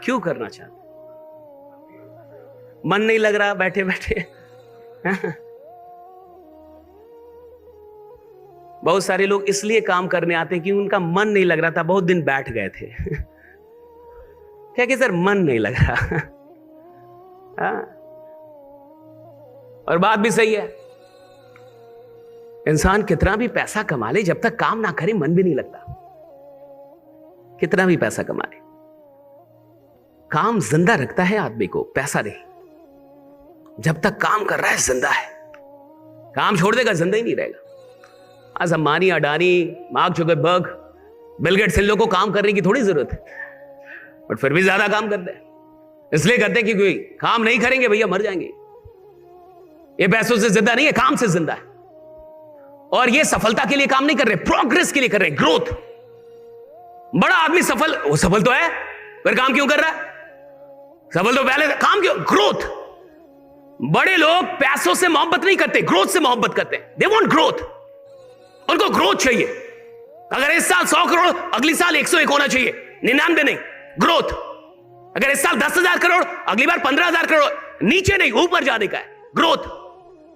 क्यों करना चाहते? मन नहीं लग रहा बैठे बैठे। बहुत सारे लोग इसलिए काम करने आते हैं कि उनका मन नहीं लग रहा था, बहुत दिन बैठ गए थे। क्या कि सर मन नहीं लग रहा। हाँ? और बात भी सही है, इंसान कितना भी पैसा कमा ले, जब तक काम ना करे मन भी नहीं लगता। कितना भी पैसा कमा ले, काम जिंदा रखता है आदमी को, पैसा नहीं। जब तक काम कर रहा है जिंदा है, काम छोड़ देगा जिंदा ही नहीं रहेगा। आज Ambani, Adani, Mark Zuckerberg, Bill Gates, इन लोगों को काम करने की थोड़ी जरूरत है, बट फिर भी ज्यादा काम करते हैं। इसलिए करते हैं कि कोई काम नहीं करेंगे भैया मर जाएंगे। ये पैसों से जिंदा नहीं है, काम से जिंदा है। और ये सफलता के लिए काम नहीं कर रहे, प्रोग्रेस के लिए कर रहे, ग्रोथ। बड़ा आदमी सफल, वो सफल तो है, फिर काम क्यों कर रहा है? सफल तो पहले, काम क्यों? ग्रोथ। बड़े लोग पैसों से मोहब्बत नहीं करते, ग्रोथ से मोहब्बत करते हैं। दे वांट ग्रोथ, उनको ग्रोथ चाहिए। अगर इस साल 100 करोड़, अगली साल 101 होना चाहिए, 99 नहीं, ग्रोथ। अगर इस साल 10,000 करोड़, अगली बार 15,000 करोड़, नीचे नहीं ऊपर जाने का है, ग्रोथ।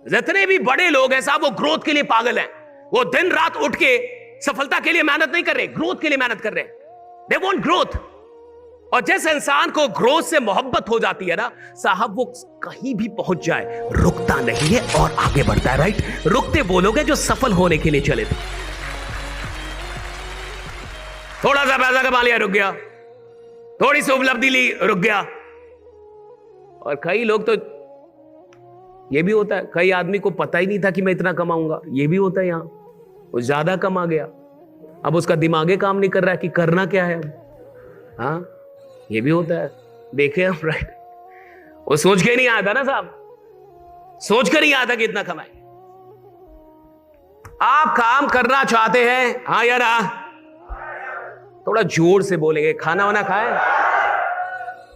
जितने भी बड़े लोग हैं साहब, वो ग्रोथ के लिए पागल हैं। वो दिन रात उठ के सफलता के लिए मेहनत नहीं कर रहे, ग्रोथ के लिए मेहनत कर रहे हैं। They want growth. और जिस इंसान को ग्रोथ से मोहब्बत हो जाती है ना साहब, वो कहीं भी पहुंच जाए रुकता नहीं है और आगे बढ़ता है। राइट? रुकते वो लोग हैं जो सफल होने के लिए चले थे। थोड़ा सा पैसा कमा लिया, रुक गया। थोड़ी सी उपलब्धि ली, रुक गया। और कई लोग तो ये भी होता है, कई आदमी को पता ही नहीं था कि मैं इतना कमाऊंगा, ये भी होता है। यहां वो ज्यादा कमा गया, अब उसका दिमागे काम नहीं कर रहा है कि करना क्या है। हाँ, ये भी होता है, देखे हम। राइट? वो सोच के नहीं आया था ना साहब, सोच कर नहीं आया था कि इतना कमाए। आप काम करना चाहते हैं? हाँ या ना? थोड़ा जोर से बोलेंगे। खाना वाना खाए?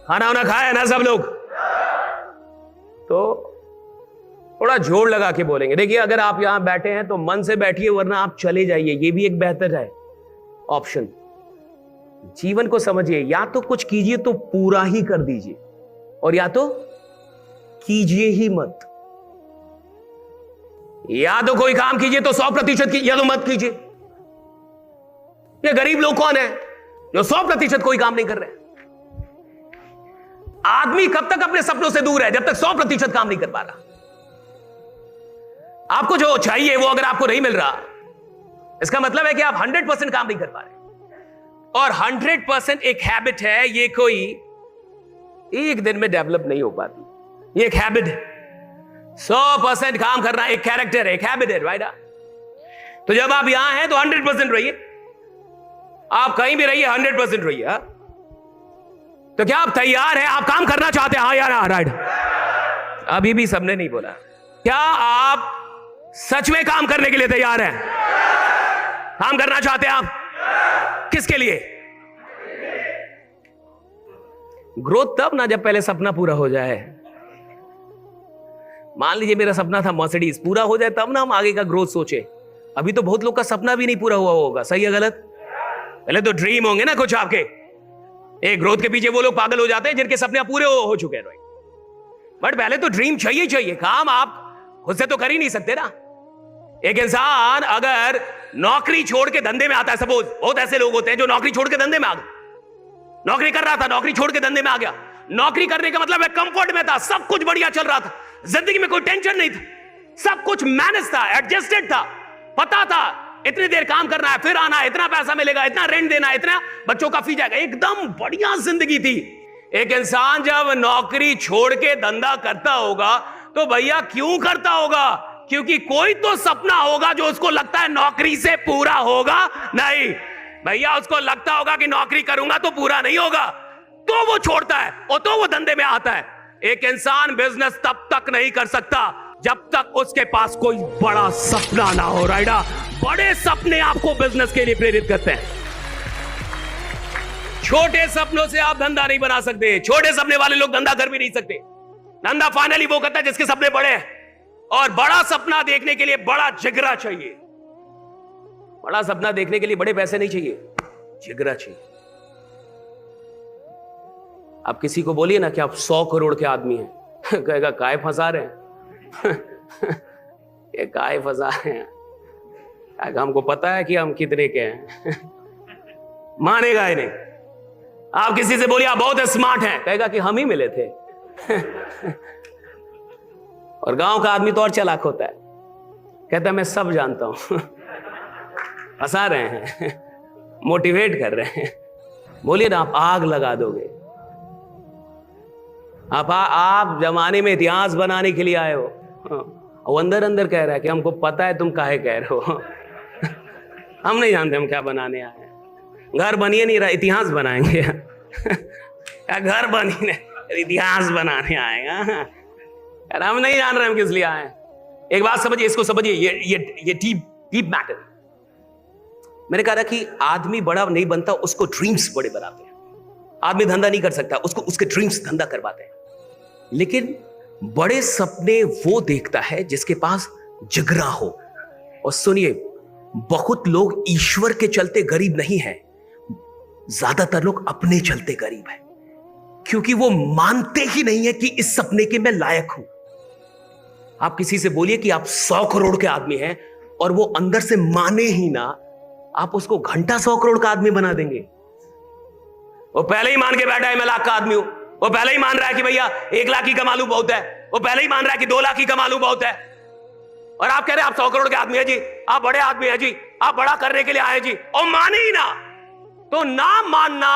खाना वाना खाए ना सब लोग? तो थोड़ा जोर लगा के बोलेंगे। देखिए, अगर आप यहां बैठे हैं तो मन से बैठिए, वरना आप चले जाइए। ये भी एक बेहतर है ऑप्शन। जीवन को समझिए, या तो कुछ कीजिए तो पूरा ही कर दीजिए, और या तो कीजिए ही मत। या तो कोई काम कीजिए तो 100% की, या तो मत कीजिए। ये गरीब लोग कौन है जो 100% कोई काम नहीं कर रहे? आदमी कब तक अपने सपनों से दूर है? जब तक 100% काम नहीं कर पा रहा। आपको जो चाहिए वो अगर आपको नहीं मिल रहा, इसका मतलब है कि आप 100% काम नहीं कर पा रहे। और 100% एक हैबिट है, ये कोई एक दिन में डेवलप नहीं हो पाती। ये एक हैबिट है। 100% काम करना एक कैरेक्टर है, एक हैबिट है। राइट? तो जब आप यहां हैं तो 100% रहिए। आप कहीं भी रहिए, 100% रहिए। हा? तो क्या आप तैयार हैं? आप काम करना चाहते हैं? हाँ या ना? राइट? अभी भी सबने नहीं बोला। क्या आप सच में काम करने के लिए तैयार हैं? काम करना चाहते हैं आप? किसके लिए? ग्रोथ तब ना जब पहले सपना पूरा हो जाए। मान लीजिए मेरा सपना था मर्सिडीज, पूरा हो जाए तब ना हम आगे का ग्रोथ सोचे। अभी तो बहुत लोग का सपना भी नहीं पूरा हुआ होगा। सही है गलत? पहले तो ड्रीम होंगे ना कुछ आपके। एक ग्रोथ के पीछे वो लोग पागल हो जाते हैं जिनके सपने पूरे हो चुके हैं। बट पहले तो ड्रीम चाहिए। काम आप खुद से तो कर ही नहीं सकते ना। एक इंसान अगर नौकरी छोड़ के धंधे में आता है, सपोज बहुत ऐसे लोग होते हैं जो नौकरी छोड़ के धंधे में आ गए। नौकरी कर रहा था, नौकरी छोड़ के धंधे में आ गया। नौकरी करने का मतलब है कंफर्ट में था, सब कुछ बढ़िया चल रहा था, जिंदगी में कोई टेंशन नहीं था, सब कुछ मैनेज था, एडजस्टेड था, पता था इतनी देर काम करना है, फिर आना है, इतना पैसा मिलेगा, इतना रेंट देना है, इतना बच्चों का फी जाएगा, एकदम बढ़िया जिंदगी थी। एक इंसान जब नौकरी छोड़ के धंधा करता होगा तो भैया क्यों करता होगा? क्योंकि कोई तो सपना होगा जो उसको लगता है नौकरी से पूरा होगा। नहीं भैया, उसको लगता होगा कि नौकरी करूंगा तो पूरा नहीं होगा, तो वो छोड़ता है और तो वो धंधे में आता है। एक इंसान बिजनेस तब तक नहीं कर सकता जब तक उसके पास कोई बड़ा सपना ना हो। राइडा? बड़े सपने आपको बिजनेस के लिए प्रेरित करते हैं। छोटे सपनों से आप धंधा नहीं बना सकते। छोटे सपने वाले लोग धंधा कर भी नहीं सकते। धंधा फाइनली वो करता है जिसके सपने बड़े हैं। और बड़ा सपना देखने के लिए बड़ा जिगरा चाहिए। बड़ा सपना देखने के लिए बड़े पैसे नहीं चाहिए, जिगरा चाहिए। आप किसी को बोलिए ना कि आप 100 करोड़ के आदमी हैं, कहेगा काय फंसा रहे हैं ये काय फंसा रहे हैं, हमको पता है कि हम कितने के हैं मानेगा ही नहीं। आप किसी से बोलिए आप बहुत स्मार्ट हैं, कहेगा कि हम ही मिले थे और गांव का आदमी तो और चालाक होता है, कहता है मैं सब जानता हूं हंसा रहे हैं मोटिवेट कर रहे हैं। बोलिए ना आप आग लगा दोगे। आप जमाने में इतिहास बनाने के लिए आए हो, वो अंदर अंदर कह रहा है कि हमको पता है तुम काहे कह रहे हो हम नहीं जानते हम क्या बनाने आए हैं। घर बनिए नहीं रहा, इतिहास बनाएंगे क्या घर बनी नहीं, इतिहास बनाने आएगा यार। हम नहीं जान रहे हम किस लिए आए हैं। एक बात समझिए, इसको समझिए, ये डीप मैटर। मैंने कहा था कि आदमी बड़ा नहीं बनता, उसको ड्रीम्स बड़े बनाते हैं। आदमी धंधा नहीं कर सकता, उसको उसके ड्रीम्स धंधा करवाते हैं। लेकिन बड़े सपने वो देखता है जिसके पास जिगरा हो। और सुनिए, बहुत लोग ईश्वर के चलते गरीब नहीं है, ज्यादातर लोग अपने चलते गरीब है, क्योंकि वो मानते ही नहीं है कि इस सपने के मैं लायक हूं। आप किसी से बोलिए कि आप 100 करोड़ के आदमी हैं और वो अंदर से माने ही ना, आप उसको घंटा 100 करोड़ का आदमी बना देंगे। वो पहले ही मान के बैठा है मैं लाख का आदमी हूं, वो पहले ही मान रहा है कि भैया 1 लाख ही कमा लूं बहुत है, वो पहले ही मान रहा है कि 2 लाख ही कमा लूं बहुत है। और आप कह रहे हैं आप 100 करोड़ के आदमी है जी, आप बड़े आदमी है जी, आप बड़ा करने के लिए आए जी, और माने ही ना। तो ना मानना,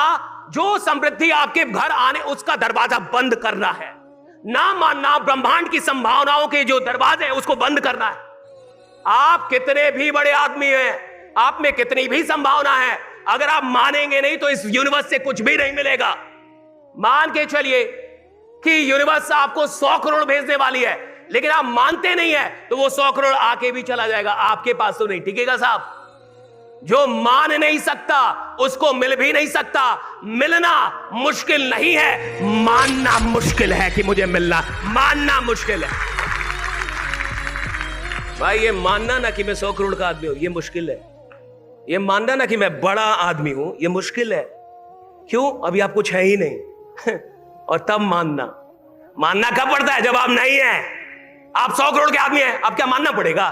जो समृद्धि आपके घर आने उसका दरवाजा बंद करना है। ना मानना, ब्रह्मांड की संभावनाओं के जो दरवाजे हैं उसको बंद करना है। आप कितने भी बड़े आदमी हैं, आप में कितनी भी संभावना है, अगर आप मानेंगे नहीं तो इस यूनिवर्स से कुछ भी नहीं मिलेगा। मान के चलिए कि यूनिवर्स आपको 100 करोड़ भेजने वाली है, लेकिन आप मानते नहीं है तो वो 100 करोड़ आके भी चला जाएगा, आपके पास तो नहीं टिकेगा साहब। जो मान नहीं सकता उसको मिल भी नहीं सकता। मिलना मुश्किल नहीं है, मानना मुश्किल है कि मुझे मिलना, मानना मुश्किल है भाई। ये मानना ना कि मैं 100 करोड़ का आदमी हूं, ये मुश्किल है। ये मानना ना कि मैं बड़ा आदमी हूं, ये मुश्किल है। क्यों? अभी आप कुछ है ही नहीं और तब मानना कब पड़ता है? जब आप नहीं है। आप 100 करोड़ के आदमी हैं, अब क्या मानना पड़ेगा?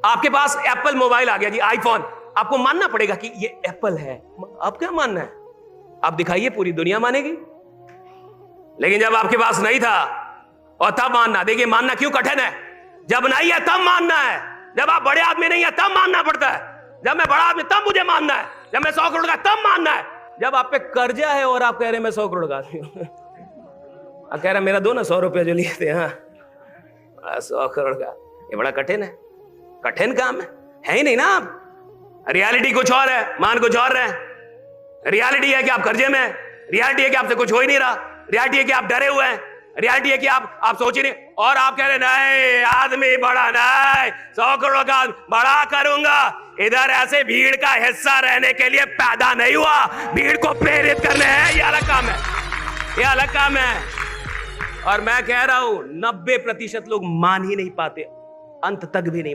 आपके पास एप्पल मोबाइल आ गया जी, आईफोन, आपको मानना पड़ेगा कि ये एप्पल है। अब क्या मानना है? आप दिखाइए, पूरी दुनिया मानेगी। लेकिन जब आपके पास नहीं था और तब मानना, देखिए मानना क्यों कठिन है। जब नहीं है तब मानना है। जब आप बड़े आदमी नहीं है तब मानना पड़ता है। जब मैं बड़ा आदमी तब मुझे मानना है। जब मैं 100 करोड़ का तब मानना है। जब आप पे कर्जा है और आप कह रहे हैं मैं 100 करोड़ का आदमी हूं आप कह रहे हैं मेरा दो ना 100 रुपया जो लिए थे, हाँ 100 करोड़ का, ये बड़ा कठिन है। कठिन काम है ही नहीं ना। आप रियलिटी कुछ और है, मान कुछ और है। रियलिटी है कि आप कर्जे में हैं, रियलिटी है कि आपसे कुछ हो ही नहीं रहा, रियलिटी है कि आप डरे हुए हैं, रियलिटी है कि आप सोच ही नहीं। और आप कह रहे नहीं आदमी बड़ा नहीं, 100 करोड़ का बड़ा करूंगा। इधर ऐसे भीड़ का हिस्सा रहने के लिए पैदा नहीं हुआ, भीड़ को प्रेरित करने हैं, ये अलग काम है, ये अलग काम है। और मैं कह रहा हूं 90% लोग मान ही नहीं पाते, अंत तक भी नहीं।